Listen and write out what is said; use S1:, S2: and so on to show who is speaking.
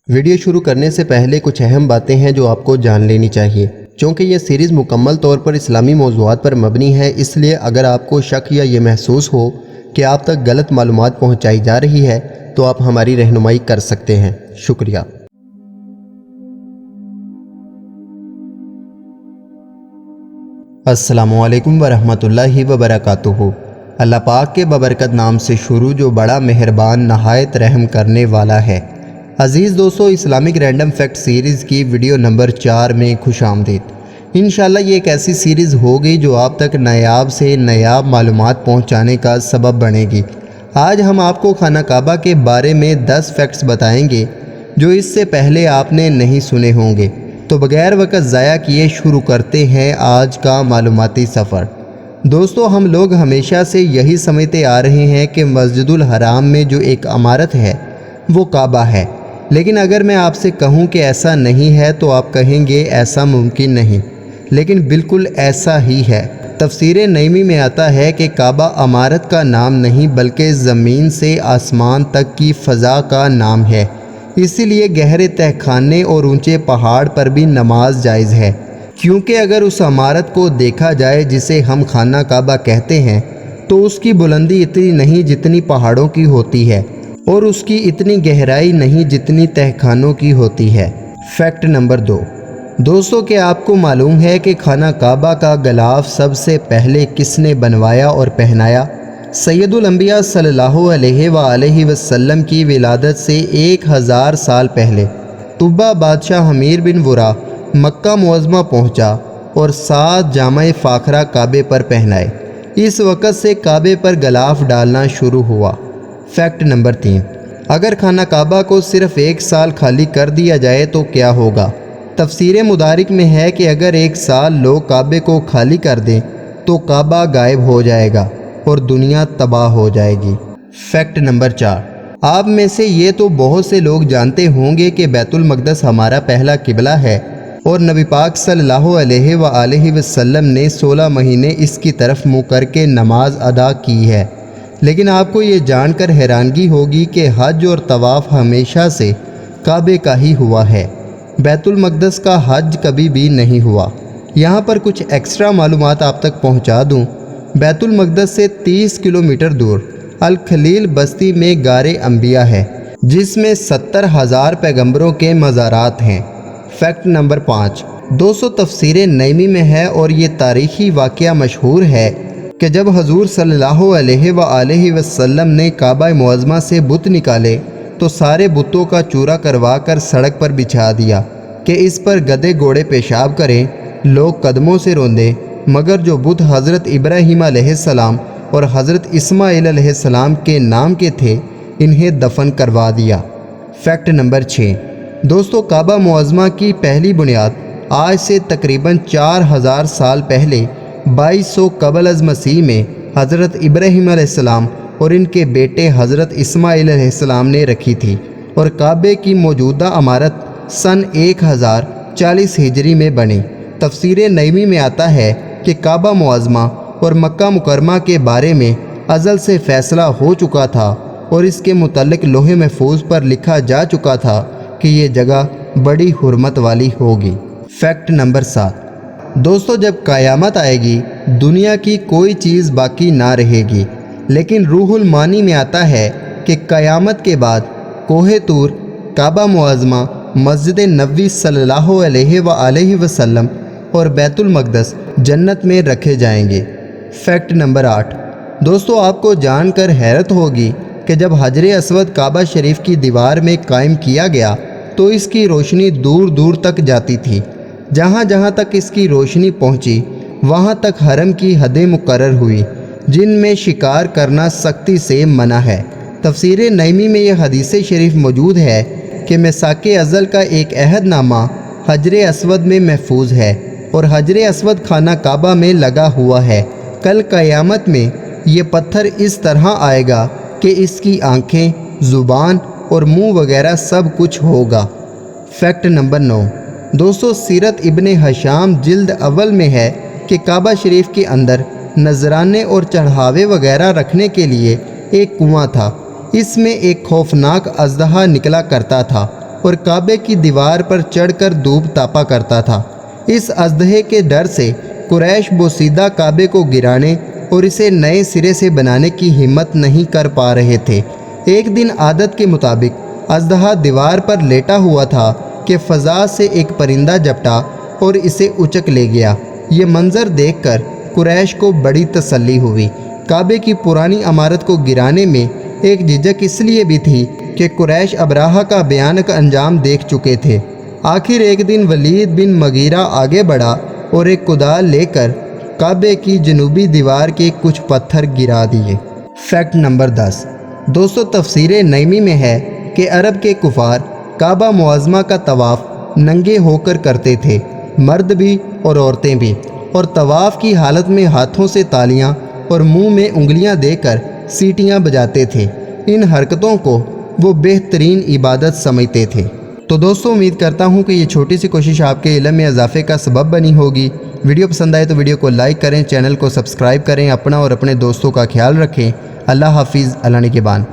S1: Video شروع کرنے سے پہلے کچھ اہم باتیں ہیں جو آپ کو جان لینی چاہیے۔ چونکہ یہ سیریز مکمل طور پر اسلامی موضوعات پر مبنی ہے، اس لیے اگر آپ کو شک یا یہ محسوس ہو کہ آپ تک غلط معلومات پہنچائی جا رہی ہے تو آپ ہماری رہنمائی کر سکتے ہیں۔ شکریہ۔ السلام علیکم ورحمۃ اللہ وبرکاتہ۔ اللہ پاک کے بابرکت نام سے شروع جو بڑا مہربان نہایت رحم کرنے والا ہے۔ عزیز دوستو، اسلامک رینڈم فیکٹ سیریز کی ویڈیو نمبر 4 میں خوش آمدید۔ انشاءاللہ یہ ایک ایسی سیریز ہوگی جو آپ تک نایاب سے نایاب معلومات پہنچانے کا سبب بنے گی۔ آج ہم آپ کو خانہ کعبہ کے بارے میں 10 فیکٹس بتائیں گے جو اس سے پہلے آپ نے نہیں سنے ہوں گے۔ تو بغیر وقت ضائع کیے شروع کرتے ہیں آج کا معلوماتی سفر۔ دوستو، ہم لوگ ہمیشہ سے یہی سمجھتے آ رہے ہیں کہ مسجد الحرام میں جو ایک عمارت ہے وہ کعبہ ہے، لیکن اگر میں آپ سے کہوں کہ ایسا نہیں ہے تو آپ کہیں گے ایسا ممکن نہیں، لیکن بالکل ایسا ہی ہے۔ تفسیر نعیمی میں آتا ہے کہ کعبہ عمارت کا نام نہیں بلکہ زمین سے آسمان تک کی فضا کا نام ہے، اسی لیے گہرے تہخانے اور اونچے پہاڑ پر بھی نماز جائز ہے، کیونکہ اگر اس عمارت کو دیکھا جائے جسے ہم خانہ کعبہ کہتے ہیں تو اس کی بلندی اتنی نہیں جتنی پہاڑوں کی ہوتی ہے، اور اس کی اتنی گہرائی نہیں جتنی تہخانوں کی ہوتی ہے۔ Fact number 2۔ دوستو، کیا آپ کو معلوم ہے کہ خانہ کعبہ کا غلاف سب سے پہلے کس نے بنوایا اور پہنایا؟ سید الانبیاء صلی اللہ علیہ وآلہ وسلم کی ولادت سے 1000 سال پہلے طوبہ بادشاہ امیر بن ورا مکہ معظمہ پہنچا اور 7 جامع فاخرہ کعبے پر پہنائے۔ اس وقت سے کعبے پر غلاف ڈالنا شروع ہوا۔ Fact number 3۔ اگر خانہ کعبہ کو صرف 1 سال خالی کر دیا جائے تو کیا ہوگا؟ تفسیر مدارک میں ہے کہ اگر 1 سال لوگ کعبے کو خالی کر دیں تو کعبہ غائب ہو جائے گا اور دنیا تباہ ہو جائے گی۔ Fact number 4۔ آپ میں سے یہ تو بہت سے لوگ جانتے ہوں گے کہ بیت المقدس ہمارا پہلا قبلہ ہے اور نبی پاک صلی اللہ علیہ وآلہ وسلم نے 16 مہینے اس کی طرف منہ کر کے نماز ادا کی ہے، لیکن آپ کو یہ جان کر حیرانگی ہوگی کہ حج اور طواف ہمیشہ سے کعبے کا ہی ہوا ہے، بیت المقدس کا حج کبھی بھی نہیں ہوا۔ یہاں پر کچھ ایکسٹرا معلومات آپ تک پہنچا دوں۔ بیت المقدس سے 30 کلومیٹر دور الخلیل بستی میں غار انبیاء ہے، جس میں 70,000 پیغمبروں کے مزارات ہیں۔ Fact number 5۔ دوستو، تفسیر نعیمی میں ہے اور یہ تاریخی واقعہ مشہور ہے کہ جب حضور صلی اللہ علیہ وآلہ وسلم نے کعبہ معظمہ سے بت نکالے تو سارے بتوں کا چورا کروا کر سڑک پر بچھا دیا کہ اس پر گدھے گھوڑے پیشاب کریں، لوگ قدموں سے روندیں، مگر جو بت حضرت ابراہیم علیہ السلام اور حضرت اسماعیل علیہ السلام کے نام کے تھے انہیں دفن کروا دیا۔ Fact number 6۔ دوستو، کعبہ معظمہ کی پہلی بنیاد آج سے تقریباً 4000 سال پہلے 2200 قبل از مسیح میں حضرت ابراہیم علیہ السلام اور ان کے بیٹے حضرت اسماعیل علیہ السلام نے رکھی تھی، اور کعبے کی موجودہ عمارت سن 1040 ہجری میں بنی۔ تفسیر نعیمی میں آتا ہے کہ کعبہ معظمہ اور مکہ مکرمہ کے بارے میں ازل سے فیصلہ ہو چکا تھا اور اس کے متعلق لوح محفوظ پر لکھا جا چکا تھا کہ یہ جگہ بڑی حرمت والی ہوگی۔ Fact number 7۔ دوستو، جب قیامت آئے گی دنیا کی کوئی چیز باقی نہ رہے گی، لیکن روح المانی میں آتا ہے کہ قیامت کے بعد کوہ طور، کعبہ معظمہ، مسجد نبوی صلی اللہ علیہ وآلہ وسلم اور بیت المقدس جنت میں رکھے جائیں گے۔ Fact number 8۔ دوستو، آپ کو جان کر حیرت ہوگی کہ جب حجر اسود کعبہ شریف کی دیوار میں قائم کیا گیا تو اس کی روشنی دور دور تک جاتی تھی۔ جہاں جہاں تک اس کی روشنی پہنچی وہاں تک حرم کی حدیں مقرر ہوئی، جن میں شکار کرنا سختی سے منع ہے۔ تفسیر نعیمی میں یہ حدیث شریف موجود ہے کہ میثاق ازل کا ایک عہد نامہ حجر اسود میں محفوظ ہے اور حجر اسود خانہ کعبہ میں لگا ہوا ہے۔ کل قیامت میں یہ پتھر اس طرح آئے گا کہ اس کی آنکھیں، زبان اور منہ وغیرہ سب کچھ ہوگا۔ Fact number 9۔ دوستو، سیرت ابن ہشام جلد اول میں ہے کہ کعبہ شریف کے اندر نذرانے اور چڑھاوے وغیرہ رکھنے کے لیے ایک کنواں تھا۔ اس میں ایک خوفناک اژدہا نکلا کرتا تھا اور کعبے کی دیوار پر چڑھ کر دھوپ تاپا کرتا تھا۔ اس اژدہے کے ڈر سے قریش بوسیدہ کعبے کو گرانے اور اسے نئے سرے سے بنانے کی ہمت نہیں کر پا رہے تھے۔ ایک دن عادت کے مطابق اژدہا دیوار پر لیٹا ہوا تھا کہ فضا سے ایک پرندہ جھپٹا اور اسے اچک لے گیا۔ یہ منظر دیکھ کر قریش کو بڑی تسلی ہوئی۔ کعبے کی پرانی عمارت کو گرانے میں ایک جھجک اس لیے بھی تھی کہ قریش ابراہہ کا بھیانک انجام دیکھ چکے تھے۔ آخر ایک دن ولید بن مغیرہ آگے بڑھا اور ایک کدال لے کر کعبے کی جنوبی دیوار کے کچھ پتھر گرا دیے۔ Fact number 10۔ دوستو، تفسیر نعیمی میں ہے کہ عرب کے کفار کعبہ معظمہ کا طواف ننگے ہو کر کرتے تھے، مرد بھی اور عورتیں بھی، اور طواف کی حالت میں ہاتھوں سے تالیاں اور منہ میں انگلیاں دے کر سیٹیاں بجاتے تھے۔ ان حرکتوں کو وہ بہترین عبادت سمجھتے تھے۔ تو دوستو، امید کرتا ہوں کہ یہ چھوٹی سی کوشش آپ کے علم میں اضافے کا سبب بنی ہوگی۔ ویڈیو پسند آئے تو ویڈیو کو لائک کریں، چینل کو سبسکرائب کریں، اپنا اور اپنے دوستوں کا خیال رکھیں۔ اللہ حافظ، اللہ نگہبان۔